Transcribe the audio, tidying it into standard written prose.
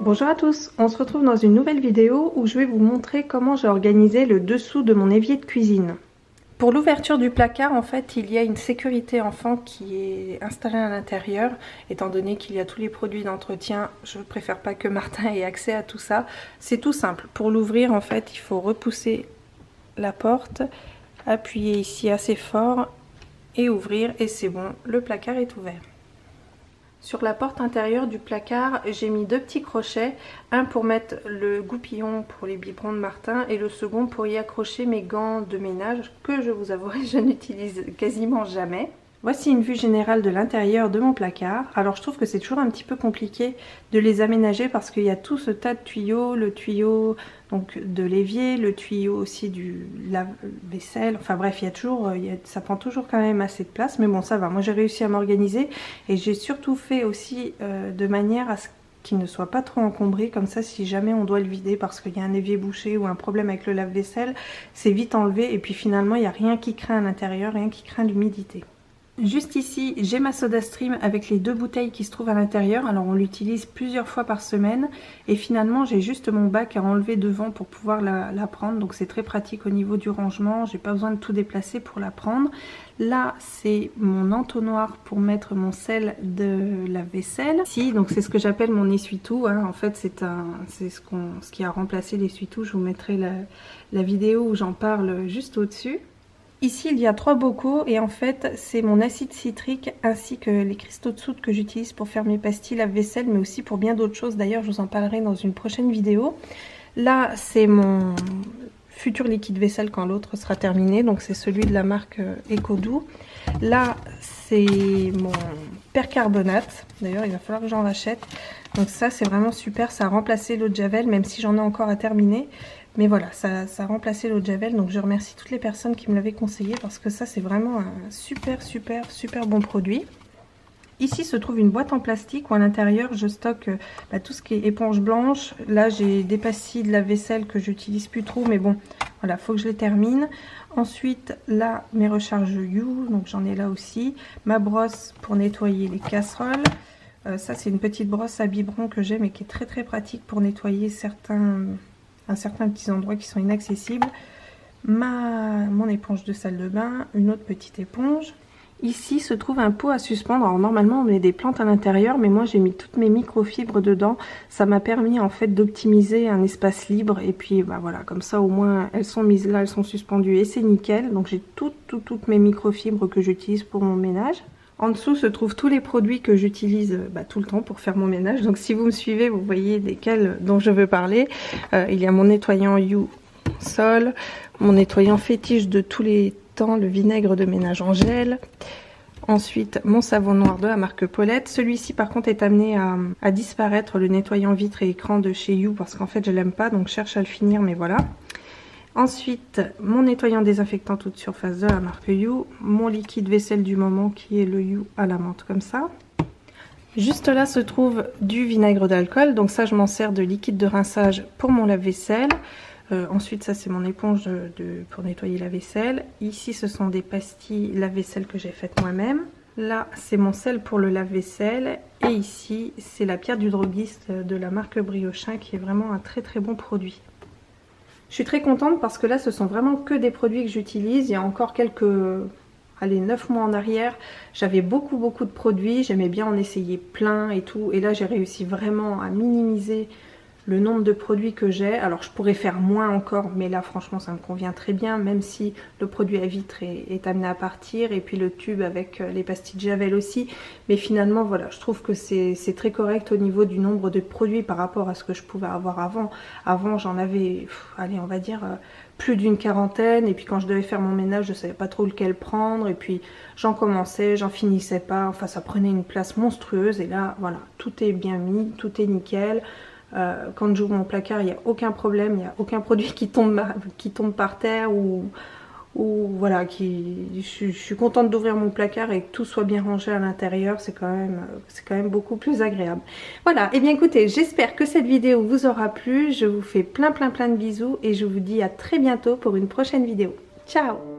Bonjour à tous, on se retrouve dans une nouvelle vidéo où je vais vous montrer comment j'ai organisé le dessous de mon évier de cuisine. Pour l'ouverture du placard, en fait, il y a une sécurité enfant qui est installée à l'intérieur. Étant donné qu'il y a tous les produits d'entretien, je ne préfère pas que Martin ait accès à tout ça. C'est tout simple. Pour l'ouvrir, en fait, il faut repousser la porte, appuyer ici assez fort et ouvrir, et c'est bon, le placard est ouvert. Sur la porte intérieure du placard, j'ai mis deux petits crochets, un pour mettre le goupillon pour les biberons de Martin et le second pour y accrocher mes gants de ménage que je vous avouerai je n'utilise quasiment jamais. Voici une vue générale de l'intérieur de mon placard. Alors je trouve que c'est toujours un petit peu compliqué de les aménager parce qu'il y a tout ce tas de tuyaux, le tuyau donc de l'évier, le tuyau aussi du lave-vaisselle, enfin bref, ça prend toujours quand même assez de place, mais bon ça va, moi j'ai réussi à m'organiser et j'ai surtout fait aussi de manière à ce qu'il ne soit pas trop encombré, comme ça si jamais on doit le vider parce qu'il y a un évier bouché ou un problème avec le lave-vaisselle, c'est vite enlevé et puis finalement il n'y a rien qui craint à l'intérieur, rien qui craint l'humidité. Juste ici, j'ai ma SodaStream avec les deux bouteilles qui se trouvent à l'intérieur. Alors on l'utilise plusieurs fois par semaine et finalement j'ai juste mon bac à enlever devant pour pouvoir la prendre. Donc c'est très pratique au niveau du rangement, j'ai pas besoin de tout déplacer pour la prendre. Là c'est mon entonnoir pour mettre mon sel de la vaisselle. Ici, donc c'est ce que j'appelle mon essuie-tout, hein. En fait c'est ce qui a remplacé l'essuie-tout. Je vous mettrai la vidéo où j'en parle juste au-dessus. Ici, il y a 3 bocaux et en fait, c'est mon acide citrique ainsi que les cristaux de soude que j'utilise pour faire mes pastilles lave-vaisselle, mais aussi pour bien d'autres choses. D'ailleurs, je vous en parlerai dans une prochaine vidéo. Là, c'est mon futur liquide vaisselle quand l'autre sera terminé. Donc, c'est celui de la marque EcoDoux. Là, c'est mon percarbonate. D'ailleurs, il va falloir que j'en rachète. Donc ça, c'est vraiment super. Ça a remplacé l'eau de Javel, même si j'en ai encore à terminer. Mais voilà, ça a remplacé l'eau de Javel, donc je remercie toutes les personnes qui me l'avaient conseillé parce que ça c'est vraiment un super bon produit. Ici se trouve une boîte en plastique où à l'intérieur je stocke tout ce qui est éponge blanche. Là j'ai des pastilles de lave-vaisselle que j'utilise plus trop, mais bon, voilà, faut que je les termine. Ensuite là mes recharges You, donc j'en ai là aussi. Ma brosse pour nettoyer les casseroles. Ça c'est une petite brosse à biberon que j'ai mais qui est très pratique pour nettoyer certains petits endroits qui sont inaccessibles. Mon éponge de salle de bain, une autre petite éponge. Ici se trouve un pot à suspendre. Alors normalement on met des plantes à l'intérieur, mais moi j'ai mis toutes mes microfibres dedans. Ça m'a permis en fait d'optimiser un espace libre et puis voilà, comme ça au moins elles sont mises là, elles sont suspendues et c'est nickel. Donc j'ai toutes mes microfibres que j'utilise pour mon ménage. En dessous se trouvent tous les produits que j'utilise tout le temps pour faire mon ménage. Donc si vous me suivez, vous voyez desquels dont je veux parler. Il y a mon nettoyant You Sol, mon nettoyant fétiche de tous les temps, le vinaigre de ménage en gel. Ensuite, mon savon noir de la marque Paulette. Celui-ci par contre est amené à disparaître, le nettoyant vitre et écran de chez You, parce qu'en fait je l'aime pas, donc je cherche à le finir, mais voilà. Ensuite, mon nettoyant désinfectant toute surface de la marque You, mon liquide vaisselle du moment qui est le You à la menthe comme ça. Juste là se trouve du vinaigre d'alcool, donc ça je m'en sers de liquide de rinçage pour mon lave-vaisselle. Ensuite ça c'est mon éponge pour nettoyer la vaisselle. Ici ce sont des pastilles lave-vaisselle que j'ai faites moi-même. Là c'est mon sel pour le lave-vaisselle et ici c'est la pierre du droguiste de la marque Briochin qui est vraiment un très bon produit. Je suis très contente parce que là ce sont vraiment que des produits que j'utilise. Il y a encore quelques 9 mois en arrière, j'avais beaucoup de produits, j'aimais bien en essayer plein et tout, et là j'ai réussi vraiment à minimiser le nombre de produits que j'ai. Alors je pourrais faire moins encore, mais là franchement ça me convient très bien, même si le produit à vitre est amené à partir, et puis le tube avec les pastilles de Javel aussi, mais finalement voilà, je trouve que c'est très correct au niveau du nombre de produits par rapport à ce que je pouvais avoir avant. Avant j'en avais, allez on va dire plus d'une quarantaine, et puis quand je devais faire mon ménage je savais pas trop lequel prendre, et puis j'en commençais, j'en finissais pas, enfin ça prenait une place monstrueuse, et là voilà, tout est bien mis, tout est nickel. Quand j'ouvre mon placard, il n'y a aucun problème, il n'y a aucun produit qui tombe par terre ou voilà, je suis contente d'ouvrir mon placard et que tout soit bien rangé à l'intérieur, c'est quand même beaucoup plus agréable. Voilà, et bien écoutez, j'espère que cette vidéo vous aura plu, je vous fais plein de bisous et je vous dis à très bientôt pour une prochaine vidéo. Ciao!